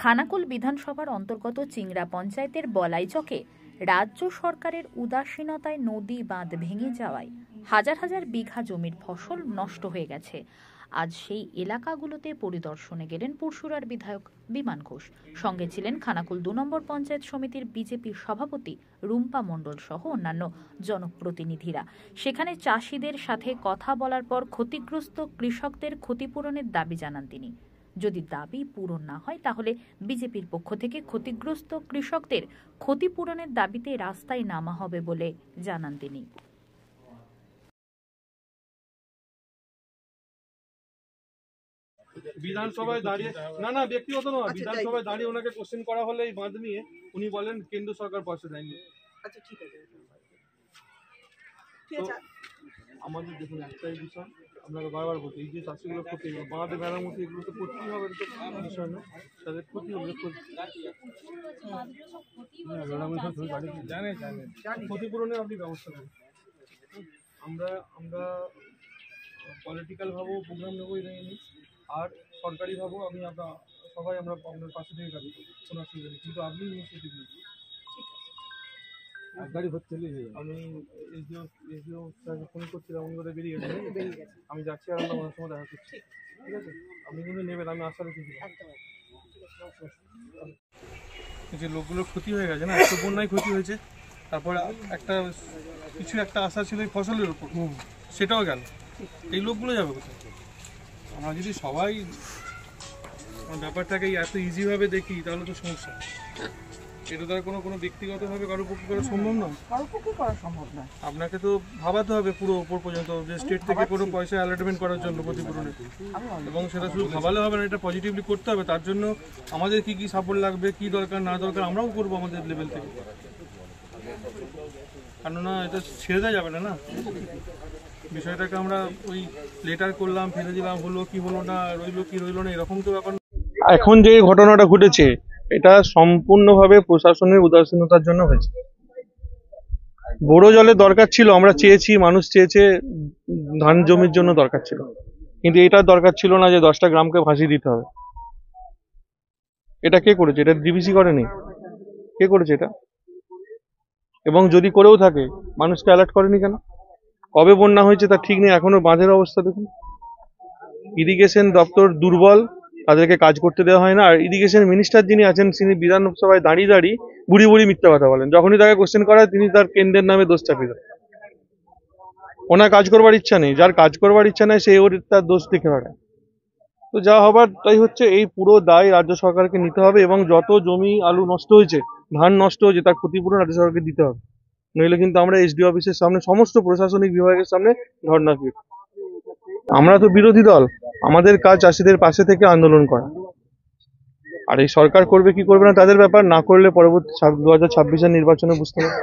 খানাকুল বিধানসভার অন্তর্গত চিংড়া পঞ্চায়েতের বলাইচকে রাজ্য সরকারের উদাসীনতায় নদী বাঁধ ভেঙে যাওয়ায় হাজার হাজার বিঘা জমির ফসল নষ্ট হয়ে গেছে। আজ সেই এলাকাগুলোতে পরিদর্শনে গেলেন পুরসুরার বিধায়ক বিমান ঘোষ। সঙ্গে ছিলেন খানাকুল ২ নম্বর পঞ্চায়েত সমিতির বিজেপি সভাপতি রুম্পা মণ্ডল সহ অন্যান্য জনপ্রতিনিধিরা। সেখানে চাষিদের সাথে কথা বলার পর ক্ষতিগ্রস্ত কৃষকদের ক্ষতিপূরণের দাবি জানান তিনি। যদি দাবি পূরণ না হয় তাহলে বিজেপির পক্ষ থেকে ক্ষতিগ্রস্ত কৃষকদের ক্ষতিপূরণের দাবিতে রাস্তায় নামা হবে বলে জানান তিনি। বিধানসভায় দাঁড়িয়ে না ব্যক্তিগত নয়, বিধানসভায় দাঁড়িয়ে ওনাকে কোশ্চেন করা হলে এই বাঁধ নিয়ে উনি বলেন কেন্দ্র সরকার পয়সা দেয়নি। আচ্ছা ঠিক আছে, আমাদের দেখুন একটাই বিষয়, আপনাকে বারবার বলছি, এই যে চাষিগুলো ক্ষতি বাঁধ বেড়ার মতো এগুলো তো করতেই হবে, বিষয় না তাদের ক্ষতি হবে, ক্ষতিপূরণে আপনি ব্যবস্থা করুন। আমরা পলিটিক্যাল ভাবেও প্রোগ্রাম নেবো এটা নিয়ে, আর সরকারি ভাবেও আমি সবাই আমরা আপনার পাশে থেকে কাজ করবো, কোনো অসুবিধা নেই, কিন্তু আপনি ইনিশিয়েটিভ নিন। গাড়ি ভর্তি হলে আমি এসডিও স্যারকে ফোন করছিলাম, উনি করে বেরিয়ে গেছে, আমি যাচ্ছি আর আমরা ওনার সময় দেখা করছি, ঠিক আছে? আপনি কিন্তু নেবেন, আমি আশা রেখেছিলাম। যে লোকগুলোর ক্ষতি হয়ে গেছে না, একটা বন্যায় ক্ষতি হয়েছে, তারপরে কিছু একটা আশা ছিল এই ফসলের উপর, সেটাও গেল, এই লোকগুলো যাবে কোথায়? আমরা যদি সবাই ব্যাপারটাকে এত ইজিভাবে দেখি তাহলে তো সমস্যা। এটা দ্বারা কোনো ব্যক্তিগতভাবে কারোর পক্ষে করা সম্ভব নয়, আপনাকে তো ভাবাতে হবে পুরো উপর পর্যন্ত, যে স্টেট থেকে কোনো পয়সা অ্যালটমেন্ট করার জন্য ক্ষতিপূরণে, এবং সেটা শুধু ভাবালে হবে না, এটা পজিটিভলি করতে হবে। তার জন্য আমাদের কি সাপোর্ট লাগবে, কি দরকার না দরকার আমরাও করবো আমাদের লেভেল থেকে, কেননা এটা ছেড়ে দেওয়া যাবে না। বিষয়টাকে আমরা ওই লেটার করলাম, ফেলে দিলাম, হলো কি হলো না, রইলো কি রইলো না, এরকম তো ব্যাপার। এখন যে ঘটনাটা ঘটেছে এটা সম্পূর্ণভাবে প্রশাসনের উদাসীনতার জন্য হয়েছে। বড় জলের দরকার ছিল, আমরা চেয়েছি, মানুষ চেয়েছে, ধান জমির জন্য দরকার ছিল, কিন্তু এটা দরকার ছিল না যে 10টা গ্রামকে ভাসিয়ে দিতে হবে। এটা কে করেছে? এটা ডিভিসি করেনি, কে করেছে এটা? এবং যদি করেও থাকে মানুষকে অ্যালার্ট করেনি কেন? কবে বন্যা হয়েছে তার ঠিক নেই, এখনো বাঁধের অবস্থা দেখুন। ইরিগেশন দপ্তর দুর্বল, তাদেরকে কাজ করতে দেওয়া হয় না। আর ইরিগেশন মিনিস্টার যিনি আছেন তিনি বিধানসভায় দাঁড়িয়ে বুড়ি মিথ্যা কথা বলেন। যখনই তাকে কোশ্চেন করা হয় তিনি তার কেন্দ্রের নামে দোষ চাপিয়ে দেন। ওনার কাজ করবার ইচ্ছা নেই, যার কাজ করবার ইচ্ছা নেই সে তার দোষ দেখে বেড়ায়। তো যা হবার তাই হচ্ছে, এই পুরো দায় রাজ্য সরকারকে নিতে হবে, এবং যত জমি আলু নষ্ট হয়েছে, ধান নষ্ট হয়েছে, তার ক্ষতিপূরণ রাজ্য সরকারকে দিতে হবে। নইলে কিন্তু আমরা এসডি অফিসের সামনে, সমস্ত প্রশাসনিক বিভাগের সামনে ধর্ণা দিই। আমরা তো বিরোধী দল, আমাদের কাজ চাষিদের পাশে থেকে আন্দোলন করা। আর এই সরকার করবে কি করবে না তাদের ব্যাপার, না করলে পরবর্তী 2026-এর নির্বাচনে বুঝতে পারবে।